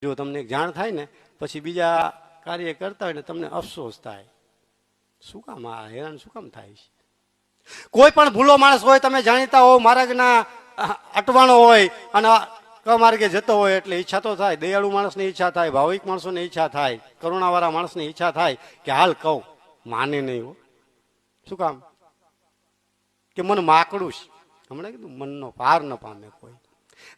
જો તમને જાણ થાય ને પછી બીજા કાર્ય કરતા હોય ને તમને અફસોસ થાય, શું કામ આ હેરાન શું કામ થાય છે. કોઈ પણ ભૂલો માણસ હોય, તમે જાણીતા હો માર્ગના અટવાણો હોય અને કમાર્ગે જતો હોય એટલે ઈચ્છા તો થાય. દયાળુ માણસની ઈચ્છા થાય, ભાવિક માણસોની ઈચ્છા થાય, કરુણાવાળા માણસની ઈચ્છા થાય કે હાલ કહું, માને નહીં હો. શું કામ કે મન માકડું છે. હમણાં કીધું મનનો પાર ન પામે કોઈ.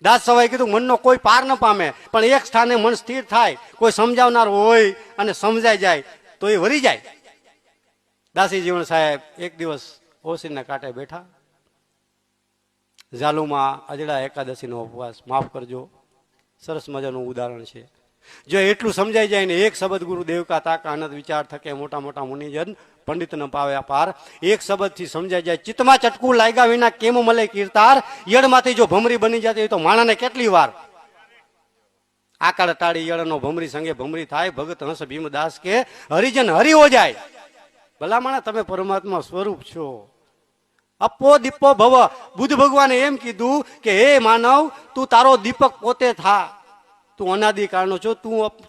દાસ સવાઈ કીધું મનનો કોઈ પાર ન પામે, પણ એક સ્થાને મન સ્થિર થાય, કોઈ સમજાવનાર હોય અને સમજાઈ જાય તો એ વરી જાય. દાસી જીવણ સાહેબ એક દિવસ ઓશીના કાંઠે બેઠા, ઝાલુમાં અજડા એકાદશીનો ઉપવાસ, માફ કરજો સરસ મજાનું ઉદાહરણ છે. જો એટલું સમજાઈ જાય ને, એક શબ્દ ગુરુ દેવકા તાકા અનંત વિચાર થકે મોટા મોટા મુનિજન પંડિત ન પાવ્યા પાર, એક શબ્દ થી સમજાઈ જાય. ચિત્તમાં ચટકું લાગ્યા વિના કેમ મળે કીર્તાર, યળમાંથી જો ભમરી બની જતી હોય તો માણાને કેટલી વાર. આકાળ ટાળી યળનો ભમરી સંગે ભમરી થાય, ભગત હંસ ભીમદાસ કે હરિજન હરિ હો જાય. ભલા માણા તમે પરમાત્મા સ્વરૂપ છો. અપો દીપો ભવ, બુદ્ધ ભગવાને એમ કીધું કે હે માનવ, તું તારો દીપક પોતે થા. તું અનાદિકાળનો છો,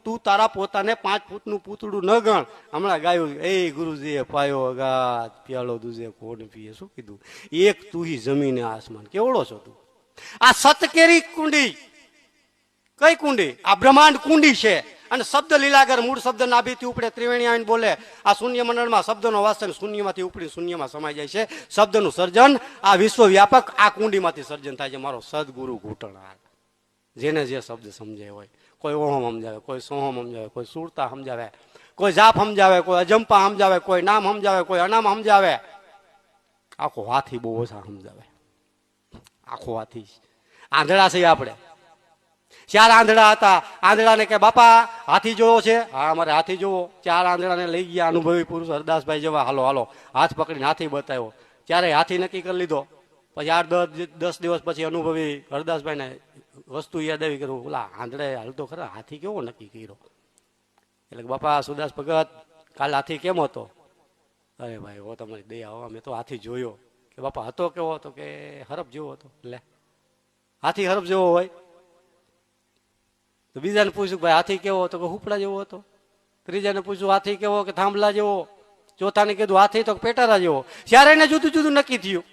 તું તારા પોતાને 5 ફૂટનું પૂતળું ન ગણ. હમણાં ગાયું એ ગુરુજીએ પાયો અગાધ, પ્યાલો દૂજે કોણ પીએ. શું કીધું? એક તું હી જમીને આસમાન. કેવડો છો તું? આ સતકેરી કુંડી, કઈ કુંડી? આ બ્રહ્માંડ કુંડી છે. અને શબ્દ લીલાગર, મૂળ શબ્દ નાભીથી ઉપડે, ત્રિવેણી આવીને બોલે. આ શૂન્ય મંડળમાં શબ્દનો વાસ શૂન્યમાંથી ઉપડી શૂન્યમાં સમાઈ જાય છે. શબ્દનું સર્જન આ વિશ્વવ્યાપક આ કુંડીમાંથી સર્જન થાય છે. મારો સદગુરુ ઘૂંટણહાર, જેને જે શબ્દ સમજાય હોય, કોઈ ઓહમ સમજાવે, કોઈ સોહમ સમજાવે, કોઈ સુરતા સમજાવે, કોઈ જાપ સમજાવે, કોઈ અજંપા સમજાવે, કોઈ નામ સમજાવે, કોઈ અનામ સમજાવે. આખો હાથી બહુ ઓછા સમજાવે. આખો હાથી આંધળા છે આપણે. 4 આંધળા હતા. આંધળાને કે બાપા હાથી જોવો છે? હા અમારે હાથી જોવો. 4 આંધળાને લઈ ગયા અનુભવી પુરુષ હરદાસભાઈ જેવા, હાલો હાલો, હાથ પકડીને હાથી બતાવ્યો. ત્યારે હાથી નક્કી કરી લીધો. પછી 8-10 દિવસ પછી અનુભવી હરદાસભાઈને વસ્તુ યાદ આવી, કરું ઓલા આંધળે હાલતો ખરા, હાથી કેવો નક્કી કર્યો? એટલે બાપા સુદાસ ભગત કાલે હાથી કેમ હતો? અરે ભાઈ હો તમારી દયા હો, અમે તો હાથી જોયો. કે બાપા હતો કેવો હતો? કે હરફ જેવો હતો. લે હાથી હરફ જેવો હોય તો બીજાને પૂછ્યું ભાઈ હાથી કેવો હતો? કે હુપડા જેવો હતો. ત્રીજાને પૂછ્યું હાથી કેવો? કે થાંભલા જેવો. ચોથાને કીધું હાથી તો પેટારા જેવો. ત્યારે એને જુદું જુદું નક્કી થયું.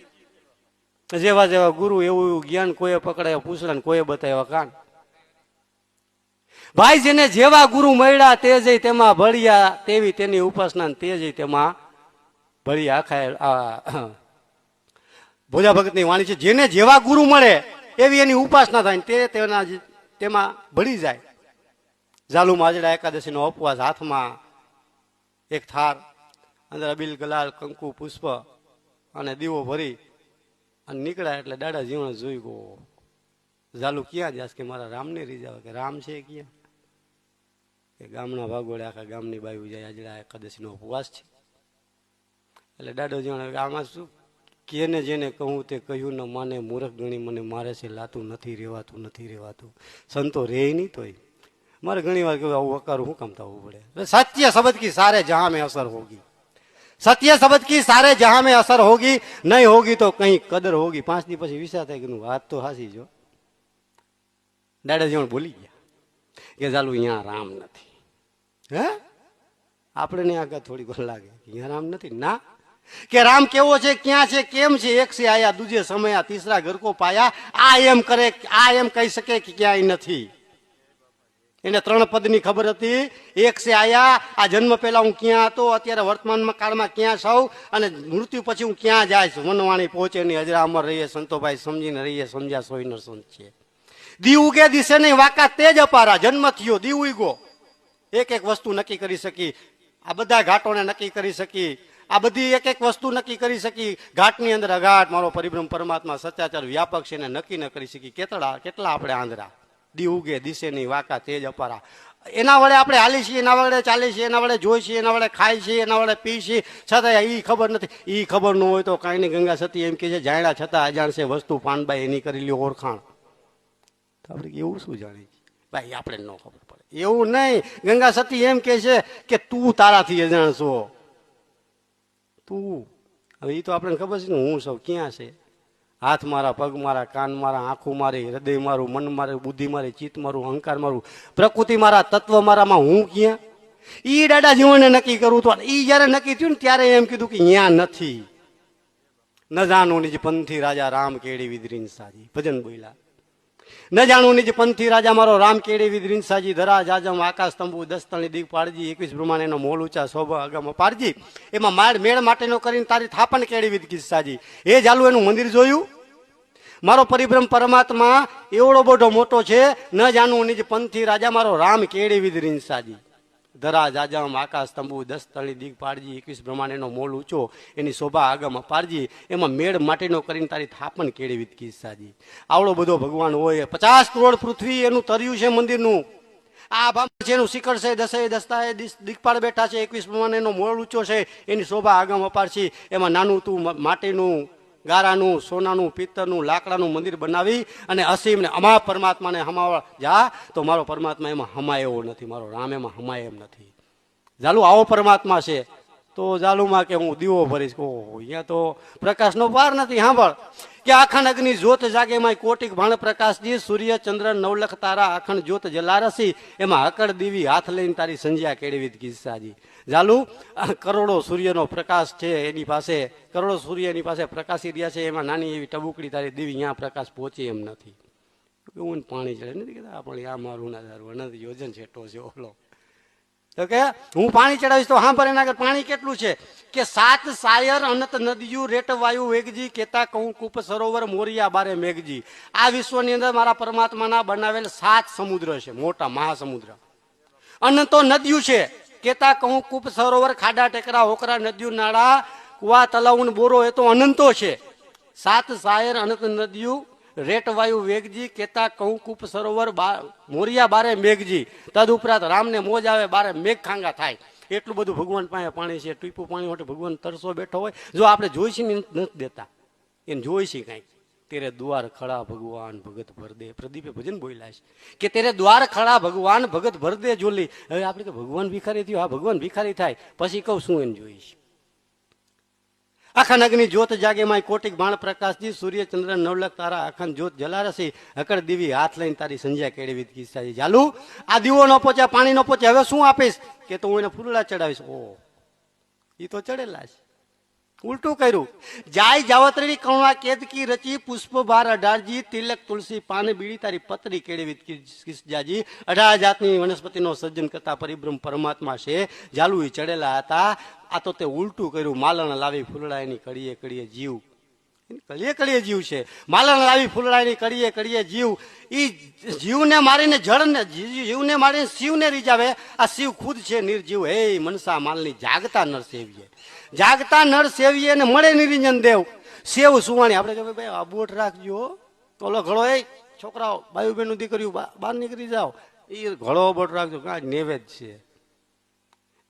જેવા જેવા ગુરુ એવું એવું જ્ઞાન કોઈએ પકડાયો પૂછડા, કોઈએ બતાવ્યા કાન. ભાઈ જેને જેવા ગુરુ મળ્યા તે જઈ તેમાં ભળ્યા, તેવી તેની ઉપાસના તે જઈ તેમાં ભળ્યા. આખા ભોજા ભગતની વાણી છે, જેને જેવા ગુરુ મળે એવી એની ઉપાસના થાય, તે તેમાં ભળી જાય. ઝાલુમાં આજડા એકાદશીનો ઉપવાસ, હાથમાં એક થાર, અંદર અબીલ ગલાલ કંકુ પુષ્પ અને દીવો ભરી અને નીકળ્યા. એટલે દાદા જીવણ જોઈ ગયો. ઝાલુ ક્યાં જાસ? કે મારા રામને રીઝાવે. કે રામ છે ક્યાં? કે ગામના ભાગોળે આખા ગામની બાયુ જાય, આજડા એકાદશીનો ઉપવાસ છે. એટલે દાદો જીવણ આમાં શું? કેને જેને કહું તે કહ્યું ન માને, મૂર્ખ ગણી મને મારે છે, લાતું નથી રેવાતું, નથી રેવાતું. સંતો રે નહીં તોય મારે ઘણી વાર કહ્યું આવું વકારું શું કામ થવું પડે? સત્ય શબ્દ કી સારે જહાં में असर होगी, સત્ય શબ્દ કી સારે જહાં में असर होगी, નહીં હોગી તો કઈ કદર હોગી. 5 દી પછી વિચાર થાય કે વાત તો હાસી જો. દાદા જીવણ બોલી ગયા કે ચાલુ અહીંયા રામ નથી. હે આપણે ને આગળ થોડી વાર લાગે અહીંયા રામ નથી ના. કે રામ કેવો છે, ક્યાં છે, કેમ છે? એક સે આયા દૂજે સમયા, તીસરા ઘર કો પાયા. આ એમ કરે, આ એમ કહી શકે કે ક્યાંય નથી. એને 3 પદની ખબર હતી. એક સે આયા, આ જન્મ પહેલા હું ક્યાં હતો, અત્યારે વર્તમાનમાં કાળમાં ક્યાં છું, અને મૃત્યુ પછી હું ક્યાં જાય છું. વનવાણી પહોંચે નહીં, હજરા અમર રહીએ સંતોભાઈ, સમજીને રહીએ સમજ્યા સોઈનર સંત છે. દી ઉગે દિશે નહીં વાકા તેજ અપારા. જન્મ થયો, દી ઉગો. એક એક વસ્તુ નક્કી કરી શકી. આ બધા ઘાટોને નક્કી કરી શકી. આ બધી એક એક વસ્તુ નક્કી કરી શકી. ઘાટની અંદર અઘાટ મારો પરિબ્રહ્મ પરમાત્મા સત્યાચાર વ્યાપક છે, એને નક્કી ન કરી શકી. કેટલા આપણે આંધળા. દી ઉગે દિશે નહીં વાકા તેજ અપારા. એના વડે આપણે હાલી છીએ, એના વડે ચાલી છીએ, એના વડે જોઈ છીએ, એના વડે ખાઈ છીએ, એના વડે પી છીએ, છતાં એ ખબર નથી. એ ખબર ન હોય તો કાંઈ નહીં. ગંગા સતી એમ કે છે, જાણ્યા છતાં અજાણ છે વસ્તુ, પાનબાઈ એની કરી લ્યો ઓળખાણ. તો આપણે એવું શું જાણીએ ભાઈ? આપણે ન ખબર પડે એવું નહીં. ગંગા સતી એમ કે છે કે તું તારાથી અજાણ છો. તું હવે એ તો આપણને ખબર છે ને હું સૌ ક્યાં છે. હાથ મારા, પગ મારા, કાન મારા, આંખું મારી, હૃદય મારું, મન મારું, બુદ્ધિ મારી, ચિત્ત મારું, અહંકાર મારું, પ્રકૃતિ મારા, તત્વ મારામાં હું ક્યાં? ઈ દાદા જીવનને નક્કી કરવું તો ઈ જયારે નક્કી થયું ને ત્યારે એમ કીધું કે ત્યાં નથી. ન જાણું નિજ પંથી રાજા રામ કેડી વિદરીન સાજી, ભજન બોલ્યા. ન જાણું નિજ પંથી રાજા મારો રામ કેડી વિદરીન સાજી, ધરા જાજમ આકાશ તંબુ દસ્તની દીક પાડજી, 21 બ્રહ્માંડ એનો મોલ ઊંચા શોભા અગમ પાડજી, એમાં મેળ માટેનો કરીને તારી થાપણ કેડી વિદ સાજી. એ જાલું એનું મંદિર જોયું. મારો પરિભ્રમ પરમાત્મા એવડો બધો મોટો છે. ન જાણું નિજ પંથી રાજા મારો રામ કેડી વિદરીન સાજી, ધરા જાજમ આકાશ તંબુ દસ્તળી દીક પાડજી, 21 બ્રહ્માંડ એનો મોલ ઊંચો એની શોભા આગમ અપારજી, એમાં મેળ માટેનો કરીને તારી થાપણ કેળી વિદકી સાજી. આવડો બધો ભગવાન હોય. 50 કરોડ પૃથ્વી એનું તર્યું છે મંદિરનું. આ ભામ છે એનું શિખર છે, દસે દસ્તાએ દીકપાળ બેઠા છે, 21 બ્રહ્માંડ એનો મોલ ઊંચો છે એની શોભા આગમ અપારછી. એમાં નાનું તું માટીનું, ગારાનું, સોનાનું, પિત્તરનું, લાકડાનું મંદિર બનાવી અને અસીમને અમારા પરમાત્માને હમાવા જા તો મારો પરમાત્મા એમાં હમાય એવો નથી, મારો રામ એમાં હમાય એમ નથી. જાલુ આવો પરમાત્મા છે તો જાલુમાં કે હું દીવો ભરીશ, ઓહો અહીંયા તો પ્રકાશનો પાર નથી. સાંભળ કે આખંડ અગ્નિ જ્યોત જાગે એમાં કોટિક ભાણ પ્રકાશજી, સૂર્ય ચંદ્ર નવલખ તારા આખંડ જ્યોત જલારસી, એમાં હકડ દીવી હાથ લઈને તારી સંજ્યા કેળવી કિસ્સાજી. જાલુ કરોડો સૂર્યનો પ્રકાશ છે એની પાસે, કરોડો સૂર્ય એની પાસે પ્રકાશી રહ્યા છે, એમાં નાની એવી ટબુકડી તારી દીવી અહીંયા પ્રકાશ પહોંચે એમ નથી. હું પાણી ચડે નથી કહેતા આપણે આ મારું ના ધારવું નથી, યોજન છેટો છે ઓલો. તો કે હું પાણી ચડાવીશ તો હા ભરે નાગર પાણી કેટલું છે કે 7 સાયર અનંત નદીયું રેટ વાયુ વેગજી, કેતા કહું કૂપ સરોવર મોરિયા બારે મેઘજી. આ વિશ્વની અંદર મારા પરમાત્માના બનાવેલ 7 સમુદ્ર છે, મોટા મહાસમુદ્ર. અનંતો નદીયું છે, કેતા કહું કૂપ સરોવર, ખાડા ટેકરા હોકરા નદીયું નાળા કુવા તલાવ બોરો, એ તો અનંતો છે. 7 સાયર અનંત નદીયું રેટ વાયુ વેગજી, કેતા કહું કૂપ સરોવર મોરિયા બારે મેઘજી. તદ ઉપરાંત રામને મોજ આવે બારે મેઘ ખાંગા થાય. એટલું બધું ભગવાન પાસે પાણી છે. ટીપું પાણી માટે ભગવાન તરસો બેઠો હોય. જો આપણે જોઈશી ને નથી દેતા, એને જોઈશી કાંઈક. તેરે દ્વાર ખડા ભગવાન ભગત ભર દે, પ્રદીપે ભજન બોલ્યા છે કે તેરે દ્વાર ખડા ભગવાન ભગત ભર દે જોલી. હવે આપણે કે ભગવાન ભિખારી થયો, હા ભગવાન ભિખારી થાય પછી કહું શું એને જોઈશ. અખંડ અગ્નિ જ્યોત જાગે માય કોટિક બાણ પ્રકાશજી, સૂર્ય ચંદ્ર નવલખ તારા અખંડ જ્યોત જલારસી, હકડ દીવી હાથ લઈને તારી સંજ્યા કેળવી કિસ્સાજી. ચાલુ આ દીવો ન પહોંચે, પાણી ન પહોંચે, હવે શું આપીશ કે તો હું એને ફૂલડા ચડાવીશ. ઓ એ તો ચડેલા છે. ઉલટું કર્યું. જાય જાવત્રી કરુણા કેતકી રચી, પુષ્પ ભાર 18જી, તિલક તુલસી પાન બીડી તારી પતરી કેળવી કિસ્સાજી. 18 જાતની વનસ્પતિનો સર્જન કરતા પરિબ્રહ્મ પરમાત્મા છે. જાલુ એ ચડેલા હતા. આ તો તે ઉલટું કર્યું. માલણ લાવી ફૂલડા એની કડીએ કડીએ જીવ, કડીએ કડીએ જીવ છે. માલણ લાવી ફૂલડા એની કડીએ કડીએ જીવ. ઈ જીવને મારીને જળને, જીવને મારીને શિવને રીઝાવે. આ શિવ ખુદ છે નિર્જીવ. હે મનસા માલની જાગતા નર સેવીએ, જાગતા નર સેવીએ ને મળે નિરંજન દેવ. સેવ સુવાણી આપણે કે ભાઈ આ બોટ રાખજો, ઓલો ઘડો એ છોકરાઓ બાયુ બેન દીકરીઓ બહાર નીકળી જાઓ, એ ઘડો બોટ રાખજો, કાંઈ નૈવેદ છે.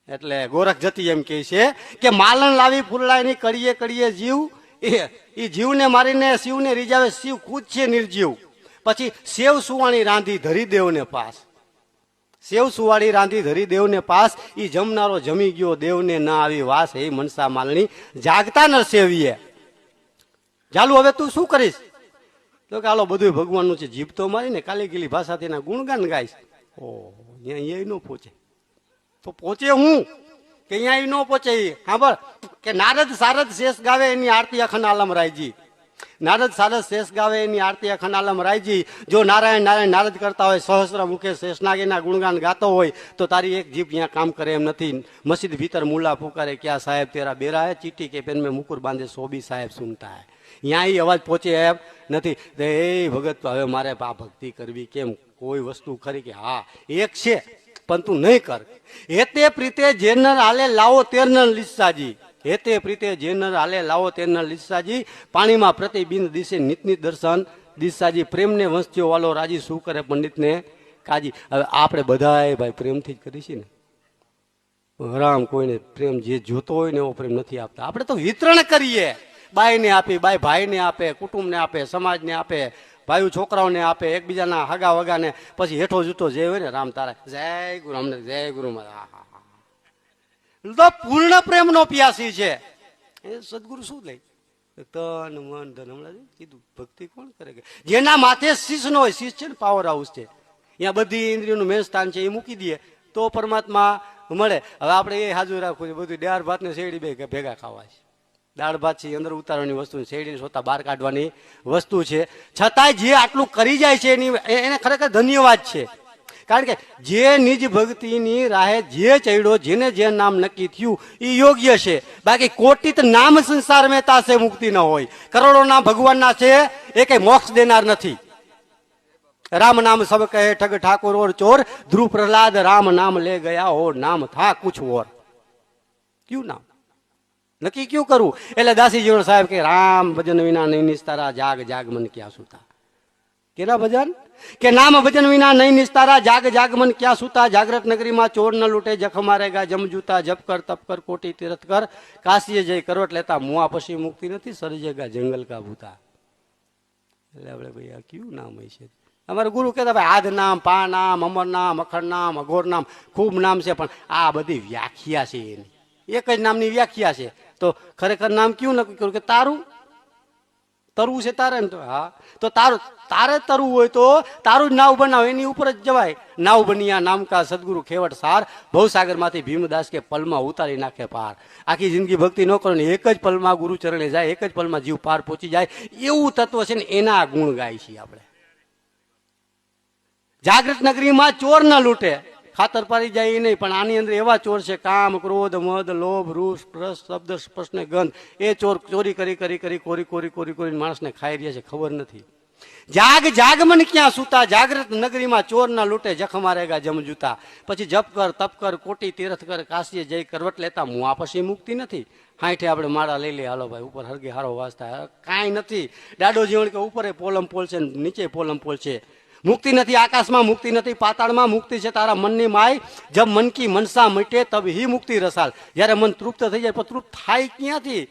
એટલે ગોરખ જતી એમ કહે છે કે માલણ લાવી ફૂલડા એની કડીએ કડીએ જીવ. એ જીવને મારીને શિવને રીઝાવે. શિવ ખુદ છે નિર્જીવ. પછી સેવ સુવાણી રાંધી ધરી દેવને પાસ, સેવ સુવાળી રાંધી ધરી દેવને પાસ. ઈ જમનારો જમી ગયો, દેવને ના આવી વાસ. હે મનસા માલણી જાગતા ન સેવીએ. ચાલુ હવે તું શું કરીશ તો કે હાલો બધું ભગવાનનું છે. જીભ તો મારીને કાલી ગીલી ભાષાથી એના ગુણગાન ગાઈશ. ઓ અહીંયા ન પહોંચે તો પહોંચે હું કે અહીંયા ન પહોંચે. હા બર કે નારદ સારદ શેષ ગાવે એની આરતી અખંડ આલમ રાયજી. નારદ સારદ શેષ ગાવે એની આરતી અખંડ આલમ રાયજી. જો નારાયણ નારાયણ નારદ કરતા હોય, સહસ્ર મુખે શેષનાગીના ગુણગાન ગાતો હોય તો તારી એક જીભ અહીંયા કામ કરે એમ નથી. મસ્જિદ ભીતર મુલ્લા પુકારે ક્યાં સાહેબ તેરા બેરા હે, ચીટી કે પેન મેં મુકુર બાંધે સોબી સાહેબ સુનતા હે. અહીંયા એ અવાજ પહોંચે એમ નથી. એ ભગત હવે મારે આ ભક્તિ કરવી કેમ? કોઈ વસ્તુ ખરી કે હા એક છે પણ તું નહીં કર. હેતે પ્રીતે જેનર હાલે લાવો તેરનર લીસાજી, હેતે પ્રીતે જેનર હાલે લાવો તેરનર લીસાજી. પાણીમાં પ્રતિબિંદ દિશે નિતનિત દર્શન દિશાજી. પ્રેમને વંશ્યો વાલો રાજી, શું કરે પંડિતને કાજી. હવે આપણે બધાએ ભાઈ પ્રેમથી જ કરીશી ને. હરામ કોઈને પ્રેમ જે જોતો હોય ને એવો પ્રેમ નથી આપતા. આપણે તો વિતરણ કરીએ. બાઈને આપી, બાઈ ભાઈને આપે, કુટુંબને આપે, સમાજને આપે, ભાઈઓ છોકરાઓને આપે, એકબીજાના હગા વગાને. પછી હેઠો જૂઠો જે હોય ને રામ તારા જય ગુરુ, અમને જય ગુરુ તો પૂર્ણ પ્રેમનો પ્યાસી છે. એ સદગુરુ શું લે તન મન ધન હમણાં કીધું ભક્તિ કોણ કરે કે જેના માથે શીશ નો હોય, શીશ છે ને પાવર હાઉસ છે, અહીંયા બધી ઇન્દ્રિયોનું મેન સ્થાન છે, એ મૂકી દઈએ તો પરમાત્મા મળે. હવે આપણે એ હાજુ રાખવું છે, બધું દાળ ભાત ને શેરડી બે ભેગા ખાવા છે. દાળ ભાત છે અંદર ઉતારવાની વસ્તુ, શેરડીને સોતા બહાર કાઢવાની વસ્તુ છે. છતાંય જે આટલું કરી જાય છે એની એને ખરેખર ધન્યવાદ છે. કારણ કે જે નિજ ભક્તિની રાહે જે ચડ્યો, જેને જે નામ નક્કી થયું એ યોગ્ય છે. બાકી કોટિત નામ સંસાર में તાસે મુક્તિ ન હોય, કરોડો નામ ભગવાનના છે એ કઈ મોક્ષ દેનાર નથી. राम नाम सब कहे ठग ठाकुर और चोर, ध्रुव प्रहलाद राम नाम ले गया और नाम था कुछ और. क्यों नाम नक्की क्यों करूं? એટલે દાસી જીવન સાહેબ કે રામ ભજન વિના નહીં નિસ્તારા, જાગ જાગ મન ક્યાં સુતા. કેના ભજન? કે નામ ભજન વિના નહીં નિસ્તારા, જાગ જાગ મન ક્યાં સુતા. જાગ્રત નગરીમાં ચોર ન લૂટે, જખ મારેગા જમ જૂતા. જપ કર તપ કર કોટી તીર્થ કર, કાશીએ જઈ કરવટ લેતા. મુઆ પછી મુક્તિ નથી, સર્જેગા જંગલ કા ભૂતા. એટલે આપણે ભાઈ આ કયું નામ હોય છે? અમારે ગુરુ કહેતા ભાઈ આદ નામ, પા નામ, અમર નામ, અખંડ નામ, અઘોર નામ, ખૂબ નામ છે, પણ આ બધી વ્યાખ્યા છે એની. એક જ નામની વ્યાખ્યા છે. તો ખરેખર નામ ક્યું નક્કી કર્યું? કે તારું તરવું છે તારે ને? તો હા, તો તારે તરવું હોય તો તારું જ નાવ બનાવ, એની ઉપર જ જવાય. નાવ બનિયા નામ કા સદગુરુ ખેવટ સાર, ભવસાગર માંથી ભીમદાસ કે પલમાં ઉતારી નાખે પાર. આખી જિંદગી ભક્તિ ન કરો ને એક જ પલમાં ગુરુ ચરણે જાય, એક જ પલમાં જીવ પાર પહોંચી જાય, એવું તત્વ છે ને એના ગુણ ગાય છે આપણે. જાગૃત નગરીમાં ચોર ન લૂટે, ખાતર પાડી જાય એ નહીં, પણ આની અંદર એવા ચોર છે કામ, ક્રોધ, મદ, લોભ, રૂષ, રસ, શબ્દ, સ્પર્શ ને ગંધ. એ ચોર ચોરી કરી કરી કરી કોરી કોરી કોરી કોરી માણસને ખાઈ રહ્યા છે, ખબર નથી. જાગ જાગ મન ક્યાં સુતા, જાગૃત નગરીમાં ચોર ના લૂટે, જખ મારેગા જમ જૂતા. પછી જપ કર તપ કર કોટી તીર્થ કર, કાશીએ જઈ કરવટ લેતા. મુઆ પછી મુક્તિ નથી. હાઈઠે આપણે માળા લઈ લે, હાલો ભાઈ ઉપર હરગે હારો વાંચતા, કાંઈ નથી. દાડો જીવન કે ઉપર પોલમ પોલ છે, નીચે પોલમ પોલ છે. મુક્તિ નથી આકાશમાં, મુક્તિ નથી પાતાળમાં, મુક્તિ છે તારા મનની માય. જબ મન કી મનસા મટે તબ હી મુક્તિ રસાલ. જયારે મન તૃપ્ત થઈ જાય, પણ તૃપ્ત થાય ક્યાંથી?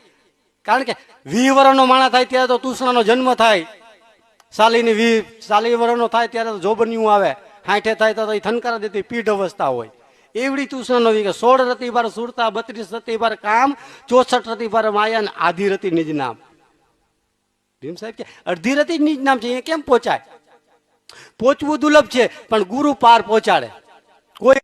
કારણ કે 20 વર્ષનો માણસ થાય ત્યારે તો તૃષ્ણાનો જન્મ થાય, સાલી વર્ષનો થાય ત્યારે તો જોબનિયું આવે, 60 થાય તો એ થનકારા દેતી પીઢ અવસ્થા હોય. એવડી તૃષ્ણાનો 16 રતિ બાર સુરતા, 32 રતિ બાર કામ, 64 રતિ બાર માયા ને આધી રતિ નિજ નામ. ભીમ સાહેબ કે અડધી રતિ નિજ નામ છે, એ કેમ પહોંચાય? પહોંચવું દુર્લભ છે, પણ ગુરુ પાર પહોંચાડે. કોઈ